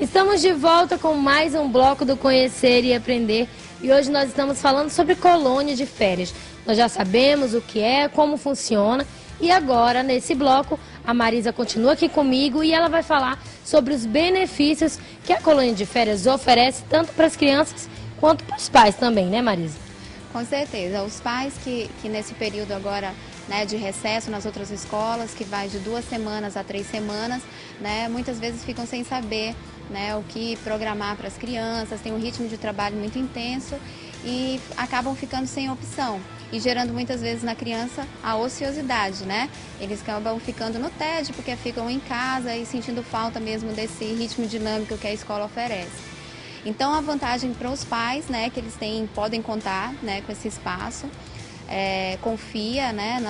Estamos de volta com mais um bloco do Conhecer e Aprender. E hoje nós estamos falando sobre colônia de férias. Nós já sabemos o que é, como funciona. E agora, nesse bloco, a Marisa continua aqui comigo e ela vai falar sobre os benefícios que a colônia de férias oferece, tanto para as crianças quanto para os pais também, né, Marisa? Com certeza. Os pais que nesse período agora, né, de recesso nas outras escolas, que vai de 2 semanas a 3 semanas, né, muitas vezes ficam sem saber, né, o que programar para as crianças, tem um ritmo de trabalho muito intenso e acabam ficando sem opção e gerando muitas vezes na criança a ociosidade, né? Eles acabam ficando no tédio porque ficam em casa e sentindo falta mesmo desse ritmo dinâmico que a escola oferece. Então a vantagem para os pais, né, que eles podem contar, né, com esse espaço, confia, né,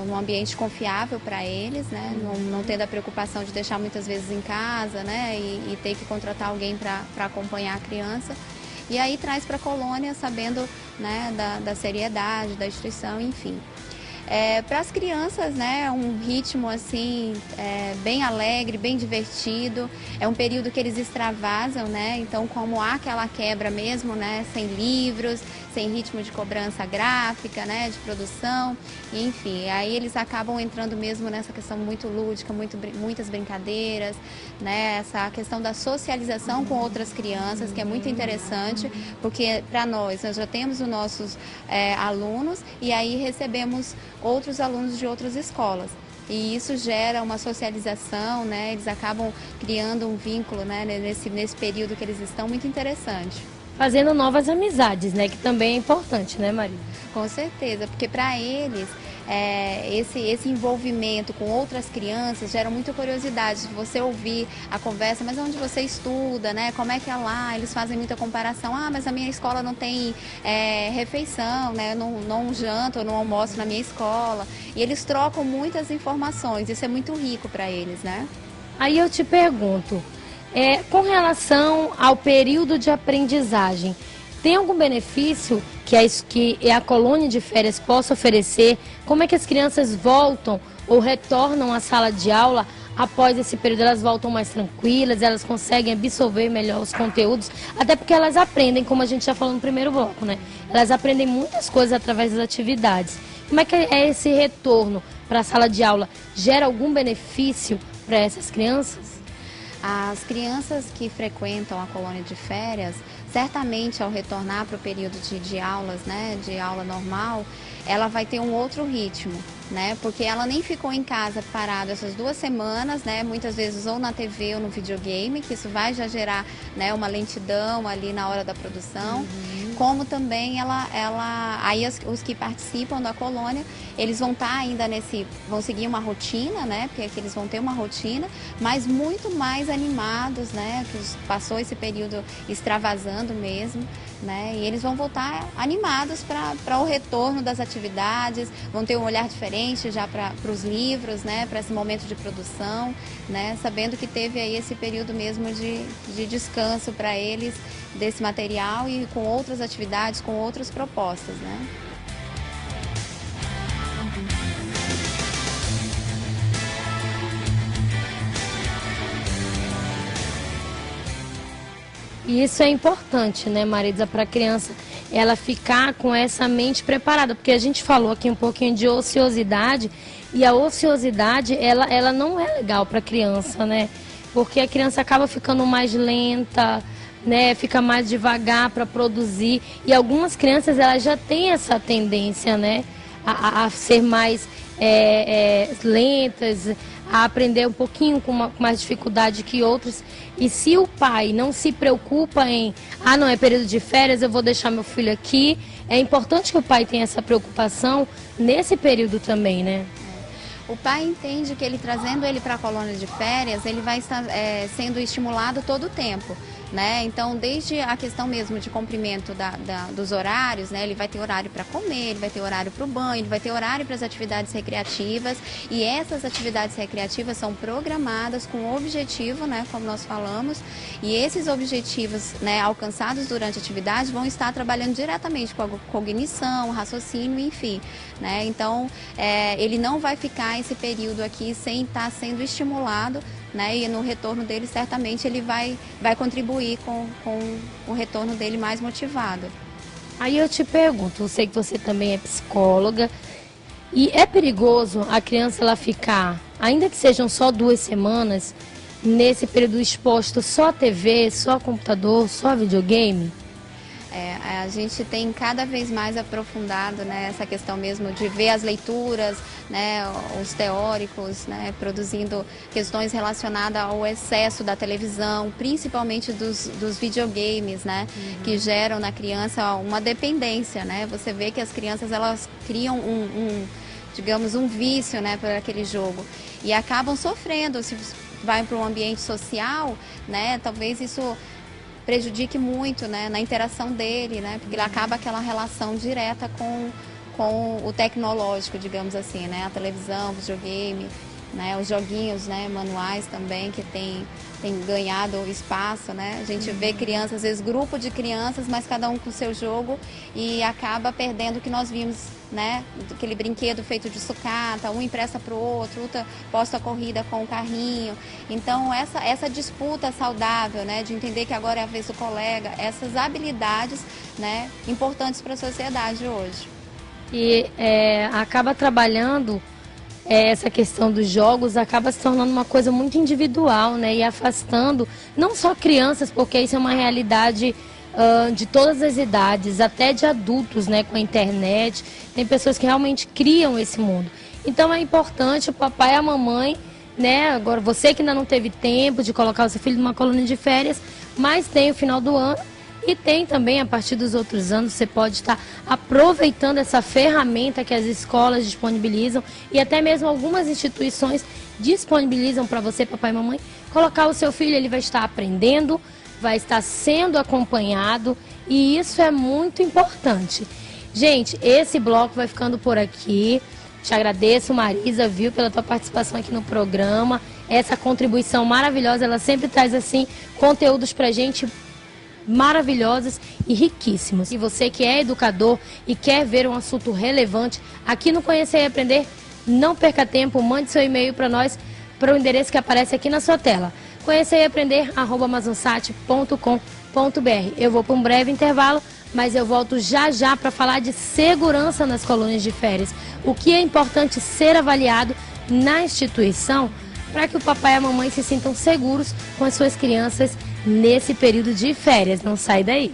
no ambiente confiável para eles, né, não tendo a preocupação de deixar muitas vezes em casa, né, e ter que contratar alguém para acompanhar a criança. E aí traz para a colônia sabendo, né, da seriedade da instituição, enfim. Para as crianças, né, um ritmo assim bem alegre, bem divertido. É um período que eles extravasam, né? Então, como há aquela quebra mesmo, né, sem livros, sem ritmo de cobrança gráfica, né, de produção, enfim, aí eles acabam entrando mesmo nessa questão muito lúdica, muitas brincadeiras, né, essa questão da socialização com outras crianças, que é muito interessante, porque para nós já temos os nossos alunos e aí recebemos outros alunos de outras escolas. E isso gera uma socialização, né? Eles acabam criando um vínculo, né, nesse período que eles estão, muito interessante. Fazendo novas amizades, né? Que também é importante, né, Maria? Com certeza, porque para eles esse envolvimento com outras crianças gera muita curiosidade. Se você ouvir a conversa, mas onde você estuda, né? Como é que é lá? Eles fazem muita comparação. Ah, mas a minha escola não tem refeição, né? Não janto ou não almoço na minha escola. E eles trocam muitas informações. Isso é muito rico para eles, né? Aí eu te pergunto, com relação ao período de aprendizagem, tem algum benefício que a colônia de férias possa oferecer? Como é que as crianças voltam ou retornam à sala de aula após esse período? Elas voltam mais tranquilas, elas conseguem absorver melhor os conteúdos, até porque elas aprendem, como a gente já falou no primeiro bloco, né? Elas aprendem muitas coisas através das atividades. Como é que é esse retorno para a sala de aula? Gera algum benefício para essas crianças? As crianças que frequentam a colônia de férias, certamente ao retornar para o período de aulas, né, de aula normal, ela vai ter um outro ritmo, né, porque ela nem ficou em casa parada essas 2 semanas, né, muitas vezes ou na TV ou no videogame, que isso vai já gerar, né, uma lentidão ali na hora da produção. Como também aí os que participam da colônia, eles vão estar ainda vão seguir uma rotina, né, porque aqui eles vão ter uma rotina, mas muito mais animados, né, que passou esse período extravasando mesmo, né, e eles vão voltar animados para o retorno das atividades, vão ter um olhar diferente já para os livros, né, para esse momento de produção, né, sabendo que teve aí esse período mesmo de descanso para eles desse material e com outras atividades, com outras propostas, né? E isso é importante, né, Marisa, para a criança ela ficar com essa mente preparada, porque a gente falou aqui um pouquinho de ociosidade e a ociosidade ela não é legal para a criança, né? Porque a criança acaba ficando mais lenta, né, fica mais devagar para produzir, e algumas crianças elas já têm essa tendência, né, a ser mais lentas, a aprender um pouquinho com mais dificuldade que outras. E se o pai não se preocupa não é período de férias, eu vou deixar meu filho aqui, é importante que o pai tenha essa preocupação nesse período também, né? O pai entende que ele trazendo ele para a colônia de férias, ele vai estar sendo estimulado todo o tempo, né? Então, desde a questão mesmo de cumprimento dos horários, né? Ele vai ter horário para comer, ele vai ter horário para o banho, ele vai ter horário para as atividades recreativas, e essas atividades recreativas são programadas com o objetivo, né? Como nós falamos, e esses objetivos, né, alcançados durante a atividade vão estar trabalhando diretamente com a cognição, raciocínio, enfim, né? Então, ele não vai ficar esse período aqui sem estar sendo estimulado, né? E no retorno dele, certamente, ele vai contribuir com o retorno dele mais motivado. Aí eu te pergunto, eu sei que você também é psicóloga, e é perigoso a criança ela ficar, ainda que sejam só 2 semanas, nesse período exposto só a TV, só a computador, só a videogame? A gente tem cada vez mais aprofundado, né, essa questão mesmo de ver as leituras, né, os teóricos, né, produzindo questões relacionadas ao excesso da televisão, principalmente dos videogames, né, que geram na criança uma dependência, né? Você vê que as crianças elas criam digamos, um vício, né, por aquele jogo e acabam sofrendo. Se vai para um ambiente social, né, talvez isso prejudique muito, né, na interação dele, né, porque ele acaba aquela relação direta com o tecnológico, digamos assim, né, a televisão, o videogame, né, os joguinhos, né, manuais também, que tem ganhado espaço, né, a gente vê crianças, às vezes grupo de crianças, mas cada um com o seu jogo e acaba perdendo o que nós vimos, né, aquele brinquedo feito de sucata, um empresta para o outro, outra posta a corrida com o carrinho. Então essa disputa saudável, né, de entender que agora é a vez do colega, essas habilidades, né, importantes para a sociedade hoje. E acaba trabalhando essa questão dos jogos, acaba se tornando uma coisa muito individual, né, e afastando não só crianças, porque isso é uma realidade de todas as idades, até de adultos, né, com a internet. Tem pessoas que realmente criam esse mundo. Então é importante o papai e a mamãe, né, agora você que ainda não teve tempo de colocar o seu filho numa colônia de férias, mas tem o final do ano e tem também a partir dos outros anos, você pode estar aproveitando essa ferramenta que as escolas disponibilizam e até mesmo algumas instituições disponibilizam para você, papai e mamãe, colocar o seu filho, ele vai estar aprendendo, vai estar sendo acompanhado e isso é muito importante. Gente, esse bloco vai ficando por aqui. Te agradeço, Marisa, viu, pela tua participação aqui no programa. Essa contribuição maravilhosa, ela sempre traz, assim, conteúdos pra gente maravilhosos e riquíssimos. E você que é educador e quer ver um assunto relevante aqui no Conhecer e Aprender, não perca tempo, mande seu e-mail para nós, para o endereço que aparece aqui na sua tela. conhecereaprender@amazonsat.com.br. Eu vou para um breve intervalo, mas eu volto já já para falar de segurança nas colônias de férias. O que é importante ser avaliado na instituição para que o papai e a mamãe se sintam seguros com as suas crianças nesse período de férias. Não sai daí.